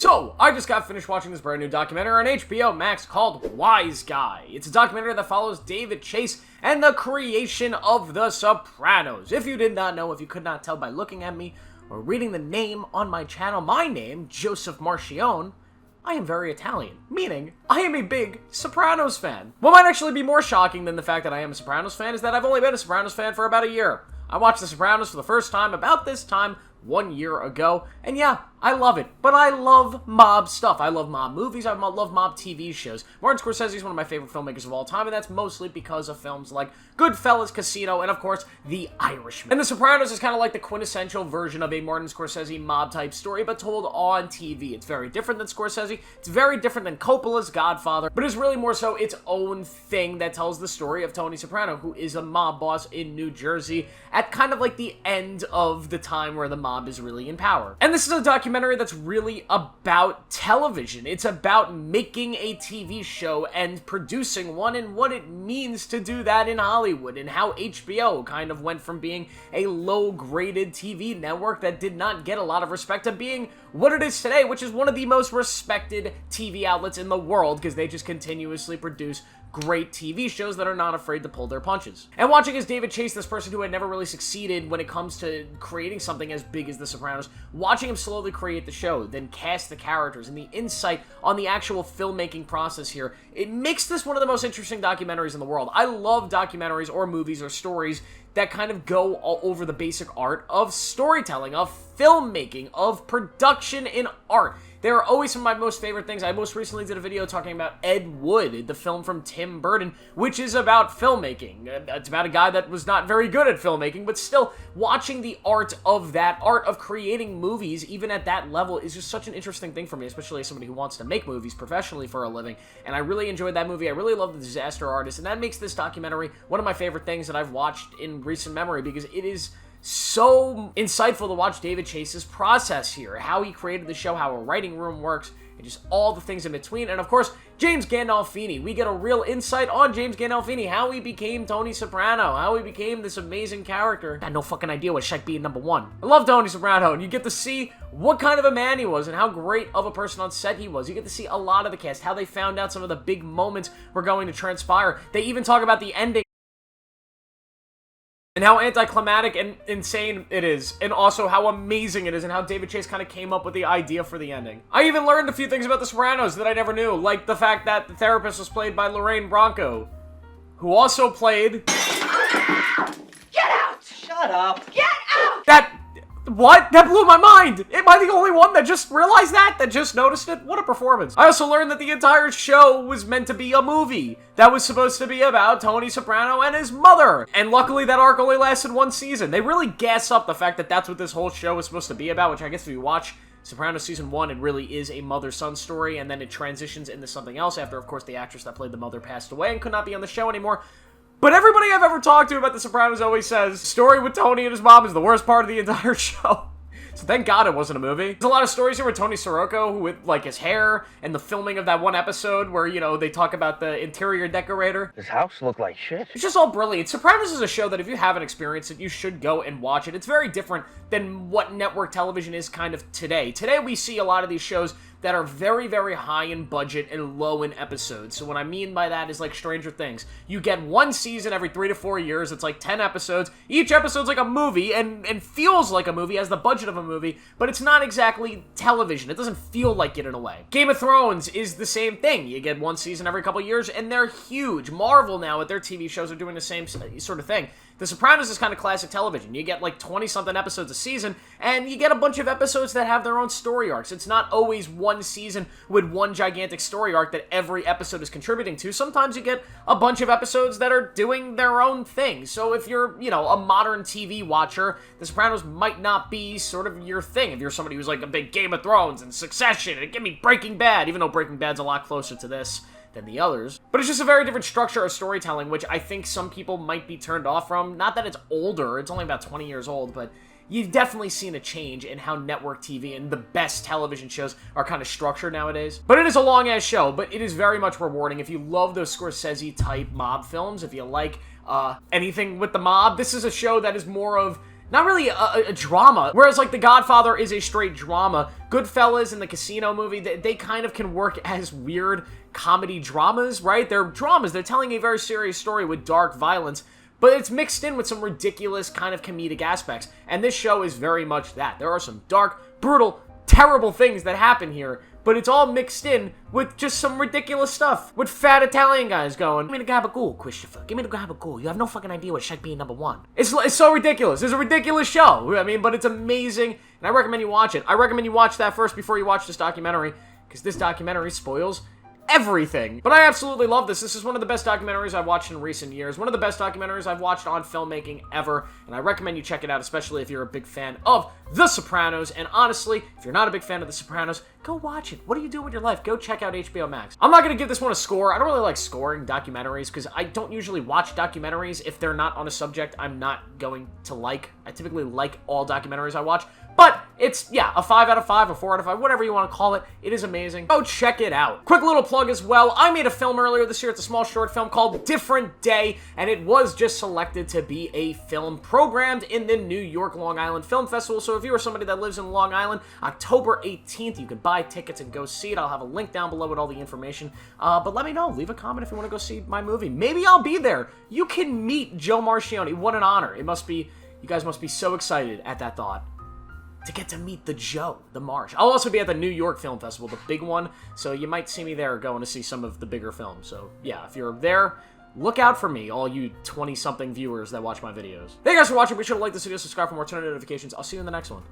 So, I just got finished watching this brand new documentary on HBO Max called Wise Guy. It's a documentary that follows David Chase and the creation of The Sopranos. If you did not know, if you could not tell by looking at me or reading the name on my channel, my name, Joseph Marchione, I am very Italian, meaning I am a big Sopranos fan. What might actually be more shocking than the fact that I am a Sopranos fan is that I've only been a Sopranos fan for about a year. I watched The Sopranos for the first time about this time 1 year ago, and yeah, I love it. But I love mob stuff. I love mob movies, I love mob TV shows. Martin Scorsese is one of my favorite filmmakers of all time, and that's mostly because of films like Goodfellas, Casino, and of course, The Irishman. And The Sopranos is kind of like the quintessential version of a Martin Scorsese mob-type story, but told on TV. It's very different than Scorsese, it's very different than Coppola's Godfather, but it's really more so its own thing that tells the story of Tony Soprano, who is a mob boss in New Jersey at kind of like the end of the time where the mob is really in power. And this is a documentary that's really about television. It's about making a TV show and producing one and what it means to do that in Hollywood, and how HBO kind of went from being a low-graded TV network that did not get a lot of respect to being what it is today, which is one of the most respected TV outlets in the world because they just continuously produce great TV shows that are not afraid to pull their punches. And watching as David Chase, this person who had never really succeeded when it comes to creating something as big as The Sopranos, watching him slowly create the show, then cast the characters, and the insight on the actual filmmaking process here, it makes this one of the most interesting documentaries in the world. I love documentaries or movies or stories that kind of go all over the basic art of storytelling, of filmmaking, of production in art. They are always some of my most favorite things. I most recently did a video talking about Ed Wood, the film from Tim Burton, which is about filmmaking. It's about a guy that was not very good at filmmaking, but still, watching the art of that, art of creating movies, even at that level, is just such an interesting thing for me, especially as somebody who wants to make movies professionally for a living. And I really enjoyed that movie. I really love The Disaster Artist, and that makes this documentary one of my favorite things that I've watched in recent memory, because it is so insightful to watch David Chase's process here, how he created the show, how a writing room works, and just all the things in between. And of course, James Gandolfini. We get a real insight on James Gandolfini, how he became Tony Soprano, how he became this amazing character. I had no fucking idea what Shite being number one. I love Tony Soprano, and you get to see what kind of a man he was and how great of a person on set he was. You get to see a lot of the cast, how they found out some of the big moments were going to transpire. They even talk about the ending and how anticlimactic and insane it is, and also how amazing it is, and how David Chase kind of came up with the idea for the ending. I even learned a few things about The Sopranos that I never knew, like the fact that the therapist was played by Lorraine Bracco, who also played... Get out! Shut up! Get out! What? That blew my mind! Am I the only one that just realized that? That just noticed it? What a performance. I also learned that the entire show was meant to be a movie that was supposed to be about Tony Soprano and his mother. And luckily that arc only lasted one season. They really gas up the fact that that's what this whole show is supposed to be about, which I guess if you watch Sopranos Season 1, it really is a mother-son story, and then it transitions into something else after, of course, the actress that played the mother passed away and could not be on the show anymore. But everybody I've ever talked to about The Sopranos always says, story with Tony and his mom is the worst part of the entire show. So thank God it wasn't a movie. There's a lot of stories here with Tony Sirocco, who with, like, his hair, and the filming of that one episode where, you know, they talk about the interior decorator. This house looked like shit. It's just all brilliant. Sopranos is a show that if you haven't experienced it, you should go and watch it. It's very different than what network television is kind of today. Today we see a lot of these shows that are very, very high in budget and low in episodes. So what I mean by that is like Stranger Things. You get one season every 3 to 4 years. It's like 10 episodes. Each episode's like a movie and feels like a movie, has the budget of a movie, but it's not exactly television. It doesn't feel like it in a way. Game of Thrones is the same thing. You get one season every couple years, and they're huge. Marvel now with their TV shows are doing the same sort of thing. The Sopranos is kind of classic television. You get like 20-something episodes a season, and you get a bunch of episodes that have their own story arcs. It's not always one season with one gigantic story arc that every episode is contributing to. Sometimes you get a bunch of episodes that are doing their own thing. So if you're, you know, a modern TV watcher, The Sopranos might not be sort of your thing. If you're somebody who's like a big Game of Thrones and Succession, and give me Breaking Bad, even though Breaking Bad's a lot closer to this than the others. But it's just a very different structure of storytelling, which I think some people might be turned off from. Not that it's older, it's only about 20 years old, but you've definitely seen a change in how network TV and the best television shows are kind of structured nowadays. But it is a long-ass show, but it is very much rewarding. If you love those Scorsese-type mob films, if you like anything with the mob, this is a show that is more of not really a drama. Whereas, like, The Godfather is a straight drama. Goodfellas and the Casino movie, they kind of can work as weird comedy dramas, right? They're dramas. They're telling a very serious story with dark violence, but it's mixed in with some ridiculous kind of comedic aspects. And this show is very much that. There are some dark, brutal, terrible things that happen here, but it's all mixed in with just some ridiculous stuff. With fat Italian guys going, "Give me the gabagool, Christopher. Give me the gabagool. You have no fucking idea what should be number one." It's so ridiculous. It's a ridiculous show. I mean, but it's amazing, and I recommend you watch it. I recommend you watch that first before you watch this documentary, because this documentary spoils everything. But I absolutely love this. This is one of the best documentaries I've watched in recent years. One of the best documentaries I've watched on filmmaking ever. And I recommend you check it out, especially if you're a big fan of The Sopranos. And honestly, if you're not a big fan of The Sopranos, go watch it. What do you do with your life? Go check out HBO Max. I'm not going to give this one a score. I don't really like scoring documentaries because I don't usually watch documentaries if they're not on a subject I'm not going to like. I typically like all documentaries I watch. But it's, yeah, a 5 out of 5, a 4 out of 5, whatever you want to call it. It is amazing. Go check it out. Quick little plug as well. I made a film earlier this year. It's a small short film called Different Day, and it was just selected to be a film programmed in the New York Long Island Film Festival. So if you are somebody that lives in Long Island, October 18th, you can buy tickets and go see it. I'll have a link down below with all the information. But let me know. Leave a comment if you want to go see my movie. Maybe I'll be there. You can meet Joe Marcioni. What an honor. It must be, you guys must be so excited at that thought to get to meet the Joe, the Marsh. I'll also be at the New York Film Festival, the big one, so you might see me there going to see some of the bigger films. So, yeah, if you're there, look out for me, all you 20-something viewers that watch my videos. Thank you guys for watching. Be sure to like this video, subscribe for more, turn on notifications. I'll see you in the next one.